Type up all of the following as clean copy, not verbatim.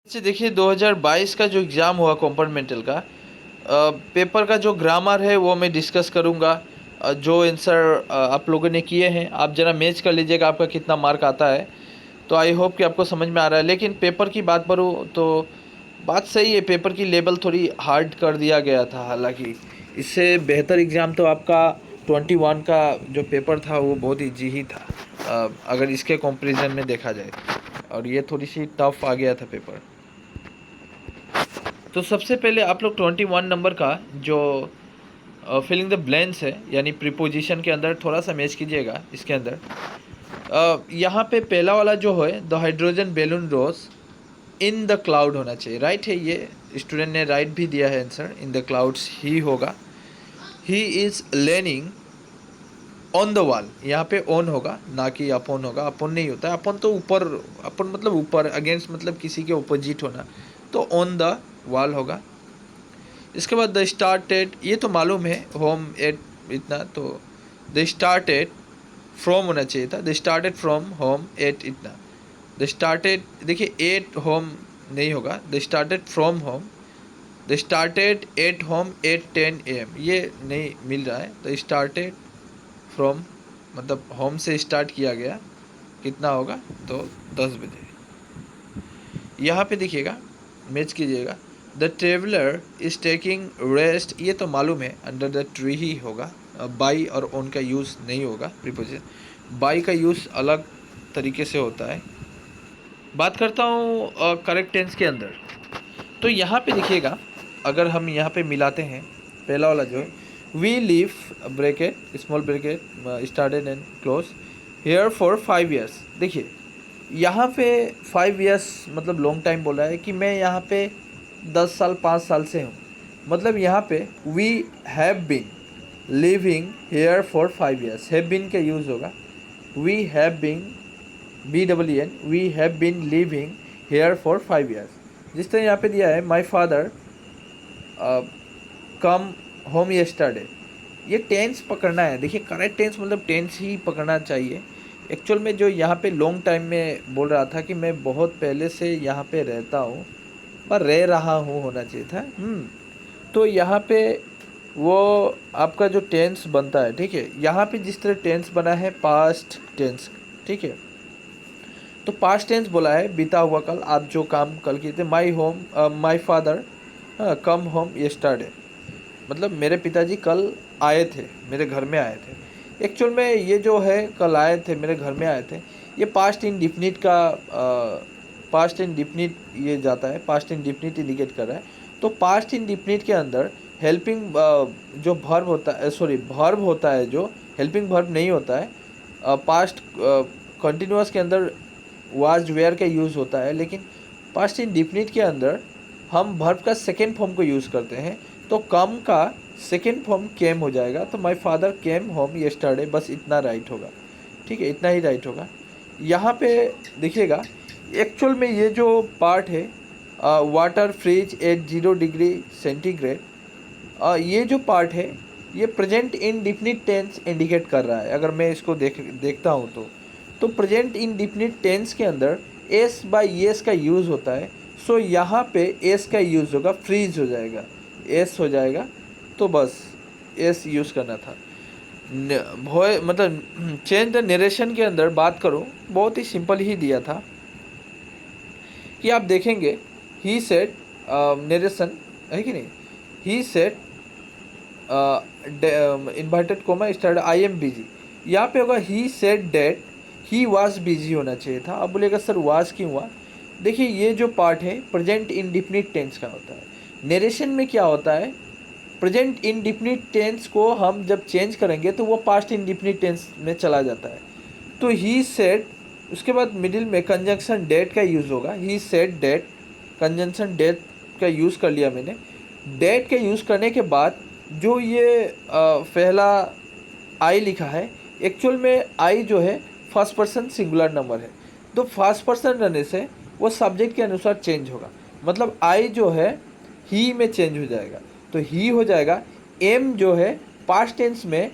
अच्छा देखिए 2022 का जो एग्ज़ाम हुआ कॉम्पार्टमेंटल का पेपर का जो ग्रामर है वो मैं डिस्कस करूँगा। जो आंसर आप लोगों ने किए हैं आप ज़रा मैच कर लीजिएगा आपका कितना मार्क आता है। तो आई होप कि आपको समझ में आ रहा है। लेकिन पेपर की बात करूँ तो बात सही है, पेपर की लेवल थोड़ी हार्ड कर दिया गया था। हालांकि इससे बेहतर एग्ज़ाम तो आपका 21 का जो पेपर था वो बहुत ईजी ही था, अगर इसके कंपैरिजन में देखा जाए। और ये थोड़ी सी टफ आ गया था पेपर। तो सबसे पहले आप लोग 21 नंबर का जो फिलिंग द ब्लैंक्स है यानी प्रीपोजिशन के अंदर थोड़ा सा मैच कीजिएगा। इसके अंदर यहाँ पे पहला वाला जो है the hydrogen balloon rose in the cloud होना चाहिए। राइट है, ये स्टूडेंट ने राइट भी दिया है आंसर, इन द क्लाउड्स ही होगा। He is leaning on the wall, यहाँ पे ऑन होगा ना कि अपॉन होगा। अपॉन नहीं होता है, अपॉन तो ऊपर, अपॉन मतलब ऊपर, अगेंस्ट मतलब किसी के अपोजिट होना। तो ऑन द वॉल होगा। इसके बाद द स्टार्टेड, ये तो मालूम है, होम एट इतना। तो द स्टार्टेड फ्रॉम होना चाहिए था, the started from home at इतना। द स्टार्टेड, देखिए एट होम नहीं होगा, the started from home. The started at home at 10 AM, ये नहीं मिल रहा है। द स्टार्टेड फ्रॉम मतलब होम से स्टार्ट किया गया, कितना होगा तो 10 बजे। यहाँ पे देखिएगा, मैच कीजिएगा। The traveller is taking rest, ये तो मालूम है अंडर द ट्री ही होगा। बाई और ऑन का यूज़ नहीं होगा प्रीपोजिशन। बाई का यूज़ अलग तरीके से होता है। बात करता हूँ करेक्ट टेंस के अंदर। तो यहाँ पे देखिएगा, अगर हम यहाँ पे मिलाते हैं पहला वाला जो है, we live bracket small bracket started and close here for 5 years। देखिए यहाँ पे 5 years मतलब लॉन्ग टाइम बोला है कि मैं यहाँ पे 10 साल 5 साल से हूँ। मतलब यहाँ पे we have been living here for 5 years, have been का यूज़ होगा। We have been BEEN, we have been living here for 5 years। जिस तरह यहाँ पे दिया है my father come home yesterday, ये टेंस पकड़ना है। देखिए करेक्ट टेंस मतलब टेंस ही पकड़ना चाहिए। एक्चुअल में जो यहाँ पे लॉन्ग टाइम में बोल रहा था कि मैं बहुत पहले से यहाँ पे रहता हूँ, पर रह रहा हूँ होना चाहिए था। तो यहाँ पे वो आपका जो टेंस बनता है, ठीक है, यहाँ पे जिस तरह टेंस बना है पास्ट टेंस, ठीक है। तो पास्ट टेंस बोला है बीता हुआ कल, आप जो काम कल किए थे। माई फादर कम होम यस्टरडे, मतलब मेरे पिताजी कल आए थे, मेरे घर में आए थे। एक्चुअल में ये जो है कल आए थे मेरे घर में आए थे, ये पास्ट इंडिफिनिट का पास्ट इंडिफिनिट ये जाता है, पास्ट इंडिफिनिट इंडिकेट कर रहा है। तो पास्ट इंडिफिनिट के अंदर हेल्पिंग जो वर्ब होता है, सॉरी वर्ब होता है, जो हेल्पिंग वर्ब नहीं होता है। पास्ट कंटिन्यूअस के अंदर वाज वेयर का यूज़ होता है, लेकिन पास्ट इंडिफिनिट के अंदर हम वर्ब का सेकेंड फॉर्म को यूज़ करते हैं। तो कम का सेकेंड फॉर्म केम हो जाएगा। तो my father came home yesterday, बस इतना राइट होगा, ठीक है, इतना ही राइट होगा। यहाँ पे देखिएगा, एक्चुअल में ये जो पार्ट है water freeze at 0 degree centigrade, ये जो पार्ट है ये प्रेजेंट इंडिफिनिट टेंस इंडिकेट कर रहा है। अगर मैं इसको देखता हूँ तो प्रेजेंट इंडिफिनिट टेंस के अंदर एस बाई एस का यूज़ होता है। सो यहाँ पे एस का यूज़ होगा, फ्रीज हो जाएगा, एस हो जाएगा। तो बस एस यूज़ करना था। मतलब चेंज द नरेशन के अंदर बात करूँ, बहुत ही सिंपल ही दिया था कि आप देखेंगे ही सेड, नरेशन है कि नहीं, he said inverted coma start I am busy, यहाँ पे होगा he said that he was busy होना चाहिए था। अब बोलेगा सर वाज क्यों हुआ। देखिए ये जो पार्ट है प्रेजेंट इंडिफिनिट टेंस का होता है। नरेशन में क्या होता है, प्रेजेंट इंडिफिनिट टेंस को हम जब चेंज करेंगे तो वो पास्ट इंडिफिनिट टेंस में चला जाता है। तो ही सेड, उसके बाद मिडिल में कंजंक्शन डेट का यूज़ होगा। He said that, conjunction that का यूज़ कर लिया मैंने। डेट का यूज़ करने के बाद जो ये पहला आई लिखा है, एक्चुअल में आई जो है फर्स्ट पर्सन सिंगुलर नंबर है। तो फर्स्ट पर्सन रहने से वो सब्जेक्ट के अनुसार चेंज होगा। मतलब आई जो है ही में चेंज हो जाएगा, तो ही हो जाएगा। एम जो है पास्ट टेंस में,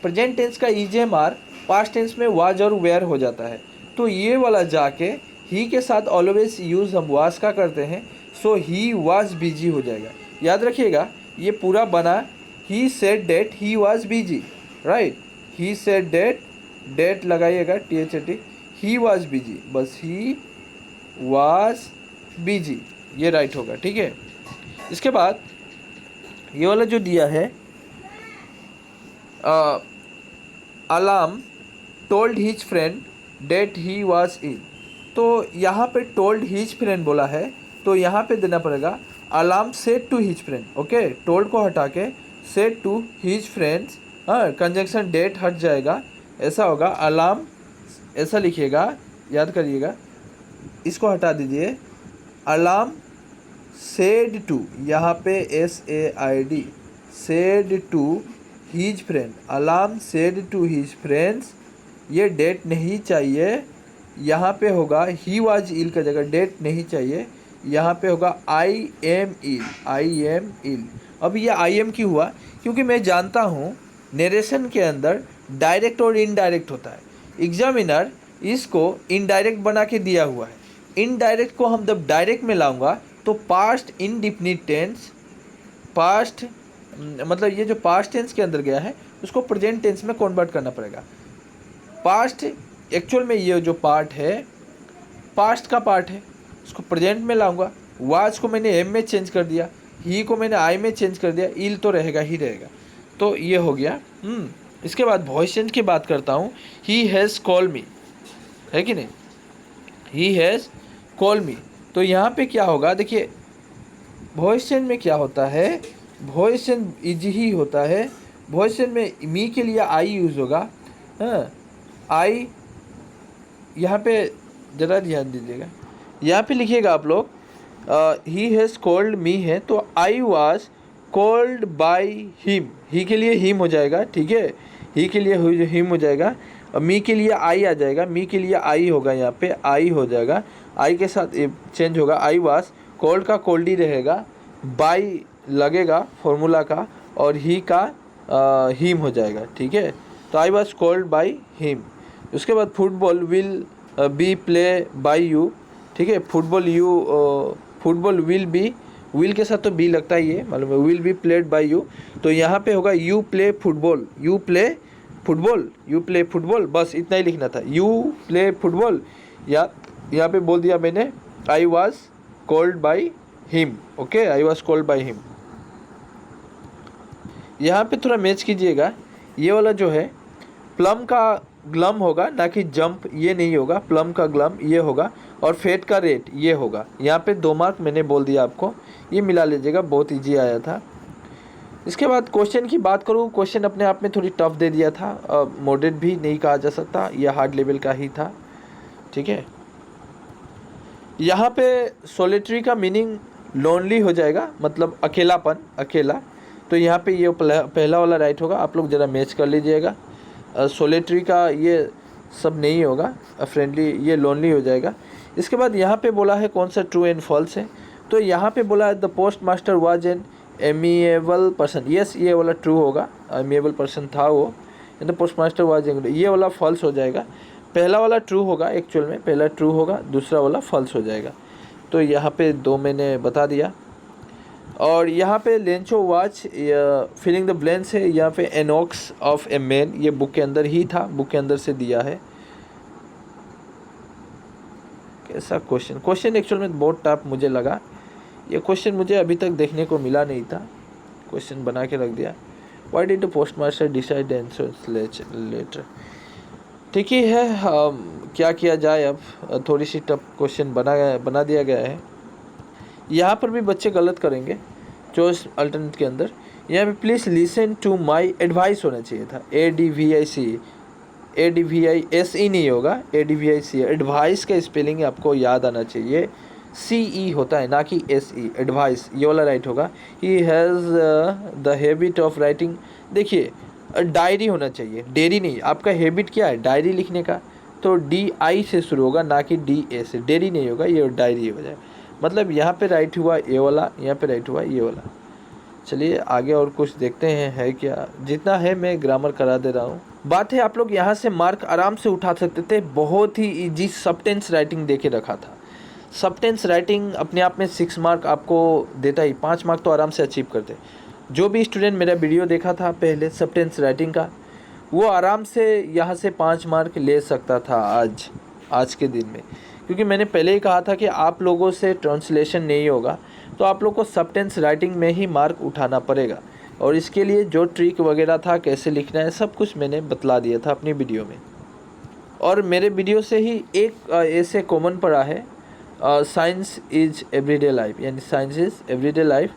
प्रेजेंट टेंस का EJMR पास्ट टेंस में वाज और वेयर हो जाता है। तो ये वाला जाके ही के साथ ऑलवेज यूज़ हम वाज का करते हैं, सो ही वाज बिजी हो जाएगा। याद रखिएगा ये पूरा बना he said that he was busy, right. He said that, that लगाइएगा THAT, ही वाज बिजी, बस ही वाज बिजी, ये राइट होगा, ठीक है। इसके बाद ये वाला जो दिया है Alam told his friend that he was in, तो यहाँ पे टोल्ड हिज फ्रेंड बोला है, तो यहाँ पे देना पड़ेगा Alam said to his friend. Okay, told को हटा के सेड टू हिज फ्रेंड्स, हाँ कंजंक्शन डेट हट जाएगा, ऐसा होगा। अलार्म ऐसा लिखिएगा, याद करिएगा, इसको हटा दीजिए। अलार्म सेड टू, यहाँ पे SAID, said to his friend, Alam said to his friends, ये डेट नहीं चाहिए, यहाँ पे होगा ही वाज इल का जगह डेट नहीं चाहिए, यहाँ पे होगा I am ill। अब ये I am क्यों हुआ? क्योंकि मैं जानता हूँ नरेशन के अंदर डायरेक्ट और इनडायरेक्ट होता है। एग्जामिनर इसको इनडायरेक्ट बना के दिया हुआ है, इनडायरेक्ट को हम जब डायरेक्ट में लाऊंगा तो पास्ट इंडिफिनिट टेंस, पास्ट मतलब ये जो पास्ट टेंस के अंदर गया है उसको प्रेजेंट टेंस में कन्वर्ट करना पड़ेगा। पास्ट एक्चुअल में ये जो पार्ट है पास्ट का पार्ट है, उसको प्रेजेंट में लाऊंगा। वाज को मैंने एम में चेंज कर दिया, ही को मैंने आई में चेंज कर दिया, इल तो रहेगा ही रहेगा, तो ये हो गया। इसके बाद वॉइस चेंज की बात करता हूँ। ही हैज़ कॉल मी, है कि नहीं, ही हैज़ कॉल मी, तो यहाँ पे क्या होगा देखिए, वॉइस चेंज में क्या होता है, वॉइस चेंज इजी ही होता है। वॉइस चेंज में मी के लिए आई यूज़ होगा, हाँ आई, यहाँ पे ज़रा ध्यान दीजिएगा, यहाँ पे लिखिएगा आप लोग ही हैज़ कॉल्ड मी है तो I was called by him, ही के लिए हिम हो जाएगा, ठीक है, ही के लिए हिम हो जाएगा, और मी के लिए आई आ जाएगा, मी के लिए आई होगा, यहाँ पे आई हो जाएगा, आई के साथ चेंज होगा। आई वाज कॉल्ड का कोल्ड ही रहेगा, बाय लगेगा फॉर्मूला का, और ही का हिम हो जाएगा, ठीक है, तो I was called by him. उसके बाद football will be play by you, ठीक है, फुटबॉल विल बी, विल के साथ तो बी लगता ही है, मालूम है, will be played by you, तो यहाँ पे होगा you play football, you play football, you play football, बस इतना ही लिखना था, यू प्ले फुटबॉल। यहाँ पे बोल दिया मैंने I was called by him, okay, I was called by him. यहाँ पे थोड़ा मैच कीजिएगा, ये वाला जो है प्लम का ग्लम होगा ना कि जंप, ये नहीं होगा, प्लम का ग्लम ये होगा, और फेट का रेट ये होगा। यहाँ पे 2 मार्क मैंने बोल दिया आपको, ये मिला लीजिएगा, बहुत इजी आया था। इसके बाद क्वेश्चन की बात करूँ, क्वेश्चन अपने आप में थोड़ी टफ दे दिया था, मॉडरेट भी नहीं कहा जा सकता, यह हार्ड लेवल का ही था, ठीक है। यहाँ पे सोलिटरी का मीनिंग लोनली हो जाएगा, मतलब अकेलापन, अकेला, तो यहाँ पे ये पहला वाला राइट होगा, आप लोग ज़रा मैच कर लीजिएगा। सोलिटरी का ये सब नहीं होगा, फ्रेंडली ये लोनली हो जाएगा। इसके बाद यहाँ पे बोला है कौन सा ट्रू एंड फॉल्स है, तो यहाँ पे बोला है the post master was an amiable person, yes ये वाला ट्रू होगा, एमिएबल पर्सन था वो, the post master was an, ये वाला फॉल्स हो जाएगा। पहला वाला ट्रू होगा, एक्चुअल में पहला ट्रू होगा, दूसरा वाला फॉल्स हो जाएगा, तो यहाँ पे 2 मैंने बता दिया। और यहाँ पे Lencho watch filling the blanks है, यहाँ पे एनॉक्स ऑफ ए मैन, ये बुक के अंदर ही था, बुक के अंदर से दिया है। कैसा क्वेश्चन एक्चुअल में बहुत टफ मुझे लगा, ये क्वेश्चन मुझे अभी तक देखने को मिला नहीं था, क्वेश्चन बना के रख दिया। Why did the postmaster decide answer letter, ठीक ही है, क्या किया जाए, अब थोड़ी सी टफ क्वेश्चन बना दिया गया है। यहाँ पर भी बच्चे गलत करेंगे चॉइस अल्टरनेट के अंदर। यहाँ पे please listen to my advice होना चाहिए था, ADVICE नहीं होगा, ADVICE, एडवाइस का स्पेलिंग आपको याद आना चाहिए, CE होता है ना कि SE, एडवाइस, ये वाला राइट होगा। He has the habit of writing, देखिए डायरी होना चाहिए, डेयरी नहीं, आपका हैबिट क्या है डायरी लिखने का, तो DI से शुरू होगा ना कि DA से, डेयरी नहीं होगा, ये डायरी हो जाए, मतलब यहाँ पे राइट हुआ ये वाला, यहाँ पे राइट हुआ ये वाला। चलिए आगे और कुछ देखते हैं है क्या, जितना है मैं ग्रामर करा दे रहा हूँ। बात है आप लोग यहाँ से मार्क आराम से उठा सकते थे। बहुत ही ईजी सबटेंस राइटिंग दे के रखा था। सबटेंस राइटिंग अपने आप में 6 मार्क आपको देता ही, 5 मार्क तो आराम से अचीव करते। जो भी स्टूडेंट मेरा वीडियो देखा था पहले सबटेंस राइटिंग का, वो आराम से यहाँ से 5 मार्क ले सकता था आज के दिन में। क्योंकि मैंने पहले ही कहा था कि आप लोगों से ट्रांसलेशन नहीं होगा, तो आप लोग को सबटेंस राइटिंग में ही मार्क उठाना पड़ेगा। और इसके लिए जो ट्रिक वगैरह था, कैसे लिखना है, सब कुछ मैंने बतला दिया था अपनी वीडियो में। और मेरे वीडियो से ही एक ऐसे कॉमन पड़ा है, साइंस इज़ एवरीडे लाइफ, यानी साइंस इज़ एवरीडे लाइफ।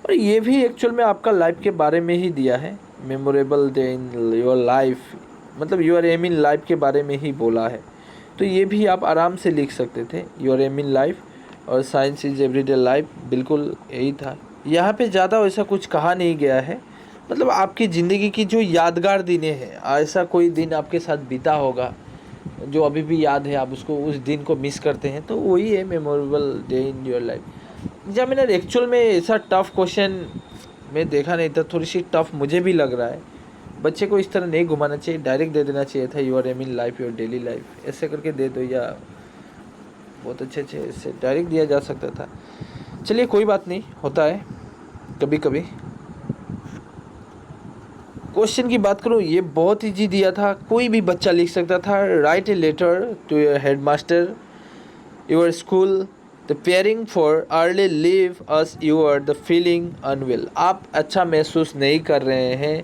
और ये भी एक्चुअल में आपका लाइफ के बारे में ही दिया है। Memorable day in your life, मतलब योर एम इन लाइफ के बारे में ही बोला है। तो ये भी आप आराम से लिख सकते थे, योर एम इन लाइफ और साइंस इज़ एवरीडे लाइफ, बिल्कुल यही था। यहाँ पे ज़्यादा वैसा कुछ कहा नहीं गया है। मतलब आपकी ज़िंदगी की जो यादगार दिनें हैं, ऐसा कोई दिन आपके साथ बीता होगा जो अभी भी याद है, आप उसको उस दिन को मिस करते हैं, तो वही है memorable day in your life. जब मैंने एक्चुअल में ऐसा टफ क्वेश्चन मैं देखा नहीं था, थोड़ी सी टफ मुझे भी लग रहा है। बच्चे को इस तरह नहीं घुमाना चाहिए, डायरेक्ट दे देना चाहिए था your aim in life your daily life, ऐसे करके दे दो, या बहुत अच्छे ऐसे डायरेक्ट दिया जा सकता था। चलिए कोई बात नहीं, होता है कभी कभी। क्वेश्चन की बात करूँ, ये बहुत ईजी दिया था, कोई भी बच्चा लिख सकता था। Write a letter to your headmaster your school the pairing for early leave as you are the feeling unwell. आप अच्छा महसूस नहीं कर रहे हैं,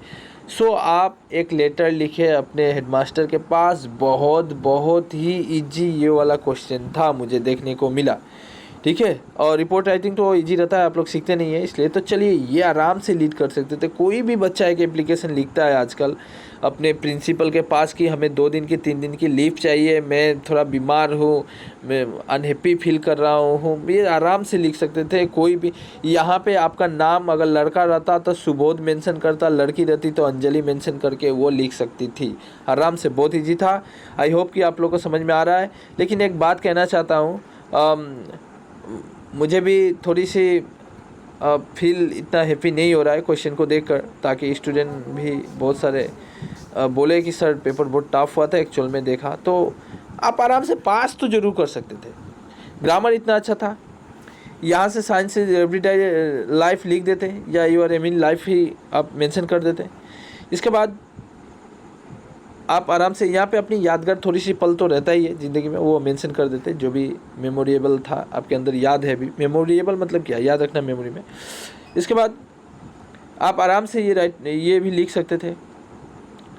सो आप एक लेटर लिखे अपने हेडमास्टर के पास। बहुत ही इजी ये वाला क्वेश्चन था, मुझे देखने को मिला। ठीक है, और रिपोर्ट राइटिंग तो इजी रहता है, आप लोग सीखते नहीं है इसलिए। तो चलिए ये आराम से लीड कर सकते थे। कोई भी बच्चा एक एप्लीकेशन लिखता है आजकल अपने प्रिंसिपल के पास कि हमें 2 दिन की 3 दिन की लीव चाहिए, मैं थोड़ा बीमार हूँ, मैं अनहैप्पी फील कर रहा हूँ, ये आराम से लिख सकते थे। कोई भी यहाँ पे आपका नाम अगर लड़का रहता तो सुबोध मेंशन करता, लड़की रहती तो अंजलि मेंशन करके वो लिख सकती थी आराम से। बहुत ईजी था। आई होप कि आप लोग को समझ में आ रहा है। लेकिन एक बात कहना चाहता हूँ, मुझे भी थोड़ी सी फील इतना हैप्पी नहीं हो रहा है क्वेश्चन को देखकर, ताकि स्टूडेंट भी बहुत सारे बोले कि सर पेपर बहुत टफ हुआ था। एक्चुअल में देखा तो आप आराम से पास तो ज़रूर कर सकते थे। ग्रामर इतना अच्छा था, यहाँ से साइंस से एवरीडे लाइफ लिख देते या योर एम इन लाइफ ही आप मेंशन कर देते। इसके बाद आप आराम से यहाँ पे अपनी यादगार थोड़ी सी पल तो रहता ही है ज़िंदगी में, वो मेंशन कर देते जो भी मेमोरेबल था आपके अंदर, याद है भी। मेमोरेबल मतलब क्या, याद रखना मेमोरी में। इसके बाद आप आराम से ये भी लिख सकते थे।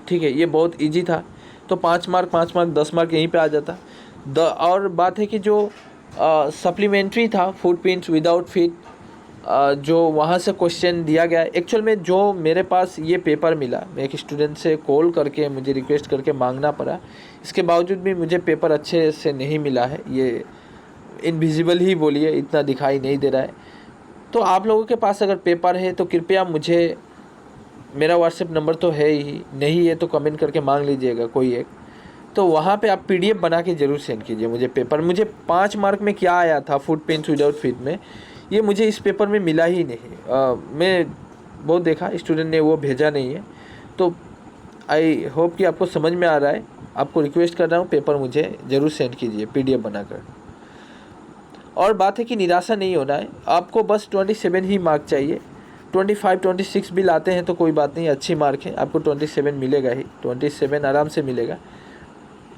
ठीक है, ये बहुत इजी था। तो 5 मार्क 10 मार्क यहीं पे आ जाता। और बात है कि जो सप्लीमेंट्री था, फुटप्रिंट्स विदाउट फीट, जो वहाँ से क्वेश्चन दिया गया। एक्चुअल में जो मेरे पास ये पेपर मिला, मैं एक स्टूडेंट से कॉल करके मुझे रिक्वेस्ट करके मांगना पड़ा, इसके बावजूद भी मुझे पेपर अच्छे से नहीं मिला है। ये इनविजिबल ही बोलिए, इतना दिखाई नहीं दे रहा है। तो आप लोगों के पास अगर पेपर है तो कृपया मुझे, मेरा व्हाट्सएप नंबर तो है ही, नहीं है तो कमेंट करके मांग लीजिएगा कोई एक। तो वहाँ पे आप PDF बना के ज़रूर सेंड कीजिए मुझे पेपर। मुझे 5 मार्क में क्या आया था फुटप्रिंट्स विदाउट फीट में, ये मुझे इस पेपर में मिला ही नहीं। मैं बहुत देखा स्टूडेंट ने वो भेजा नहीं है। तो आई होप कि आपको समझ में आ रहा है। आपको रिक्वेस्ट कर रहा हूँ, पेपर मुझे ज़रूर सेंड कीजिए PDF बनाकर। और बात है कि निराशा नहीं होना है, आपको बस 27 ही मार्क चाहिए। 25 26 भी लाते हैं तो कोई बात नहीं, अच्छी मार्क है, आपको 27 मिलेगा ही। 27 आराम से मिलेगा,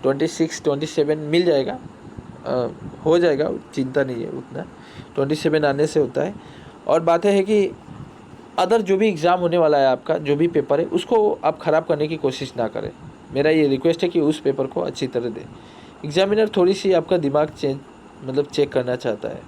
26 27 मिल जाएगा, हो जाएगा, चिंता नहीं है उतना। 27 आने से होता है। और बात है कि अदर जो भी एग्ज़ाम होने वाला है आपका, जो भी पेपर है, उसको आप ख़राब करने की कोशिश ना करें। मेरा ये रिक्वेस्ट है कि उस पेपर को अच्छी तरह दें। एग्ज़ामिनर थोड़ी सी आपका दिमाग चेक करना चाहता है।